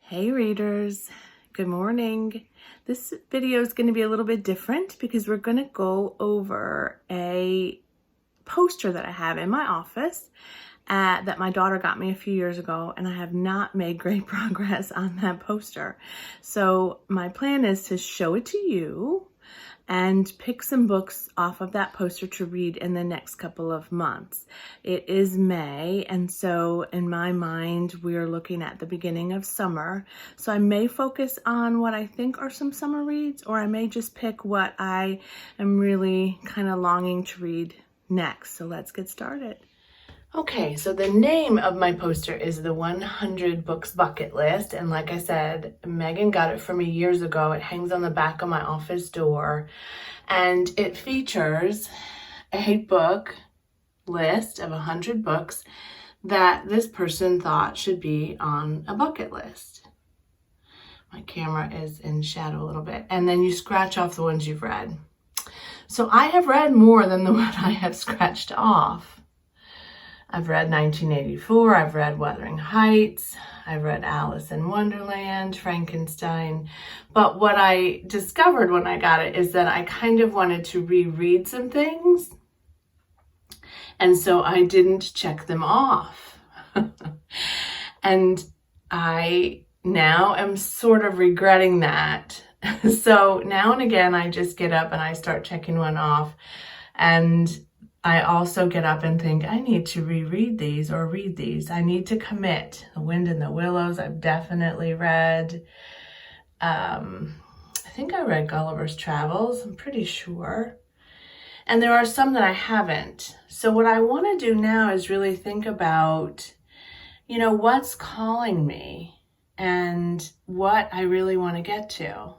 Hey readers, good morning. This video is going to be a little bit different because we're going to go over a poster that I have in my office that my daughter got me a few years ago, and I have not made great progress on that poster. So my plan is to show it to you and pick some books off of that poster to read in the next couple of months. It is May, and so in my mind, we are looking at the beginning of summer. So I may focus on what I think are some summer reads, or I may just pick what I am really kind of longing to read next. So let's get started. Okay, so the name of my poster is the 100 Books Bucket List, and like I said, Megan got it for me years ago. It hangs on the back of my office door, and it features a book list of 100 books that this person thought should be on a bucket list. My camera is in shadow a little bit, and then you scratch off the ones you've read. So I have read more than the one I have scratched off. I've read 1984, I've read Wuthering Heights, I've read Alice in Wonderland, Frankenstein. But what I discovered when I got it is that I kind of wanted to reread some things. And so I didn't check them off. And I now am sort of regretting that. So now and again, I just get up and I start checking one off. And I also get up and think, I need to reread these or read these. I need to commit. The Wind in the Willows, I've definitely read. I think I read Gulliver's Travels, I'm pretty sure. And there are some that I haven't. So what I want to do now is really think about, what's calling me and what I really want to get to.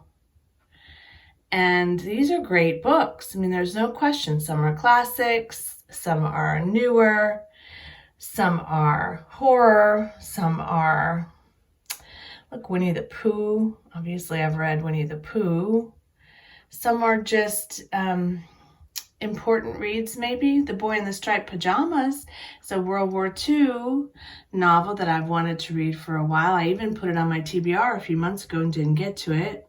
And these are great books. I mean, there's no question. Some are classics, some are newer, some are horror, some are, look, Winnie the Pooh. Obviously, I've read Winnie the Pooh. Some are just important reads, maybe. The Boy in the Striped Pajamas. It's a World War II novel that I've wanted to read for a while. I even put it on my TBR a few months ago and didn't get to it.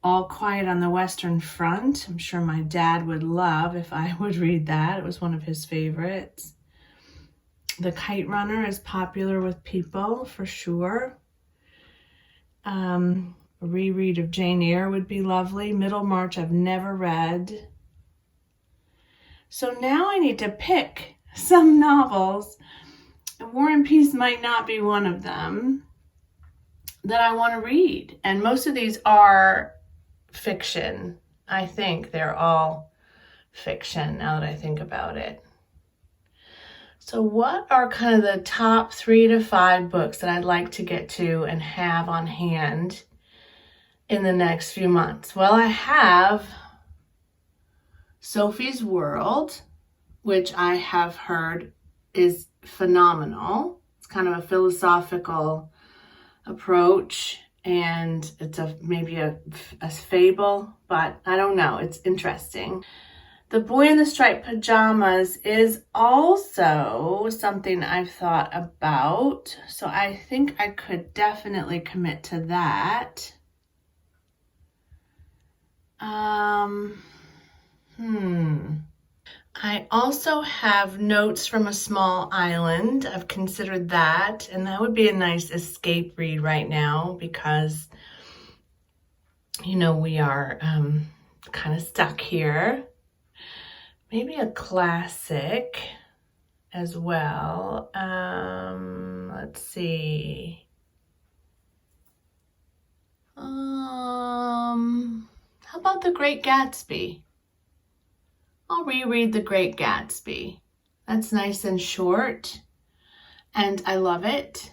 All Quiet on the Western Front. I'm sure my dad would love if I would read that. It was one of his favorites. The Kite Runner is popular with people for sure. A reread of Jane Eyre would be lovely. Middlemarch I've never read. So now I need to pick some novels. War and Peace might not be one of them that I want to read. And most of these are fiction. I think they're all fiction now that I think about it. So what are kind of the top 3 to 5 books that I'd like to get to and have on hand in the next few months? Well, I have Sophie's World, which I have heard is phenomenal. It's kind of a philosophical approach, and it's maybe a fable, but I don't know. It's interesting. The Boy in the Striped Pajamas is also something I've thought about, so I think I could definitely commit to that. I also have Notes from a Small Island. I've considered that, and that would be a nice escape read right now because, we are kind of stuck here. Maybe a classic as well. Let's see. How about The Great Gatsby? I'll reread The Great Gatsby. That's nice and short, and I love it.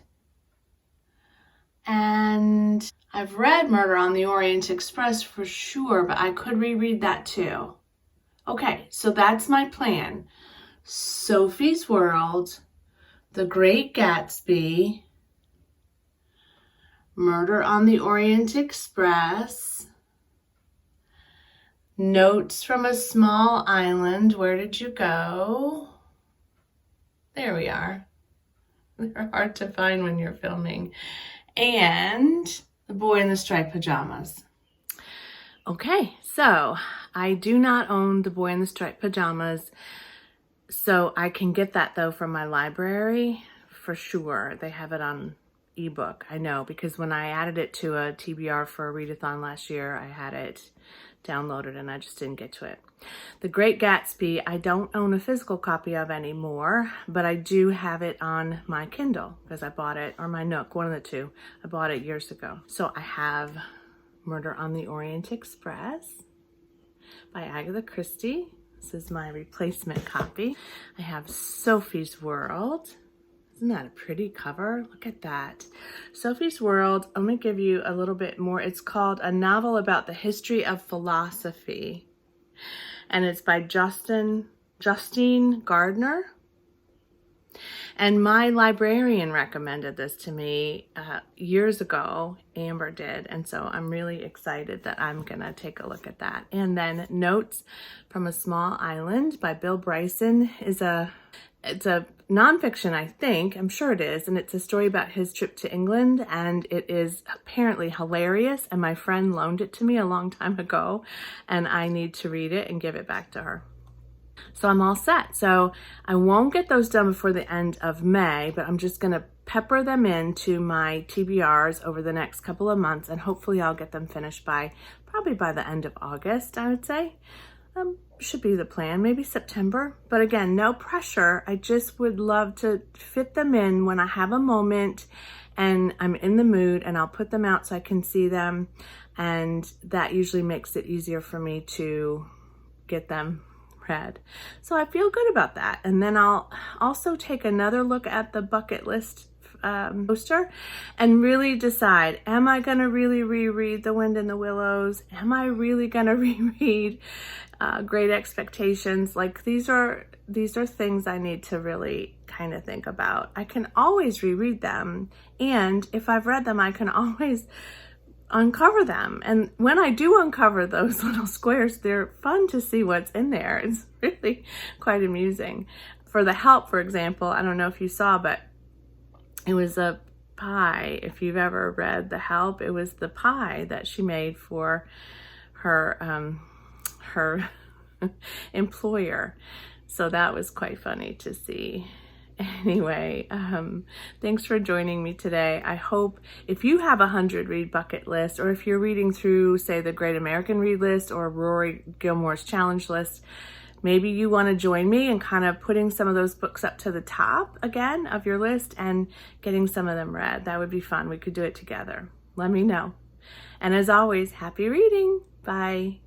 And I've read Murder on the Orient Express for sure, but I could reread that too. Okay, so that's my plan. Sophie's World, The Great Gatsby, Murder on the Orient Express, Notes from a Small Island. Where did you go? There we are. They're hard to find when you're filming. and The Boy in the Striped Pajamas. Okay, so I do not own The Boy in the Striped Pajamas, so I can get that though from my library for sure. They have it on ebook, I know, because when I added it to a TBR for a readathon last year, I had it downloaded and I just didn't get to it. The Great Gatsby, I don't own a physical copy of anymore, but I do have it on my Kindle because I bought it, or my Nook, one of the two. I bought it years ago. So I have Murder on the Orient Express by Agatha Christie. This is my replacement copy. I have Sophie's World. Isn't that a pretty cover? Look at that. Sophie's World, I'm going to give you a little bit more. It's called A Novel About the History of Philosophy. And it's by Justine Gardner. And my librarian recommended this to me years ago. Amber did. And so I'm really excited that I'm going to take a look at that. And then Notes from a Small Island by Bill Bryson is it's a nonfiction, I think. I'm sure it is. And it's a story about his trip to England. And it is apparently hilarious. And my friend loaned it to me a long time ago. And I need to read it and give it back to her. So I'm all set. So I won't get those done before the end of May, but I'm just going to pepper them into my TBRs over the next couple of months. And hopefully I'll get them finished probably by the end of August, I would say. Should be the plan, maybe September. But again, no pressure. I just would love to fit them in when I have a moment and I'm in the mood, and I'll put them out so I can see them. And that usually makes it easier for me to get them read. So I feel good about that. And then I'll also take another look at the bucket list poster and really decide, am I going to really reread The Wind in the Willows? Am I really going to reread Great Expectations? Like these are things I need to really kind of think about. I can always reread them, and if I've read them, I can always uncover them. And when I do uncover those little squares, they're fun to see what's in there. It's really quite amusing. For The Help, for example, I don't know if you saw, but it was a pie. If you've ever read The Help, it was the pie that she made for her her employer. So that was quite funny to see. Anyway, thanks for joining me today. I hope if you have 100 read bucket list, or if you're reading through, say, the Great American Read List or Rory Gilmore's challenge list, maybe you want to join me in kind of putting some of those books up to the top again of your list and getting some of them read. That would be fun. We could do it together. Let me know. And as always, happy reading. Bye.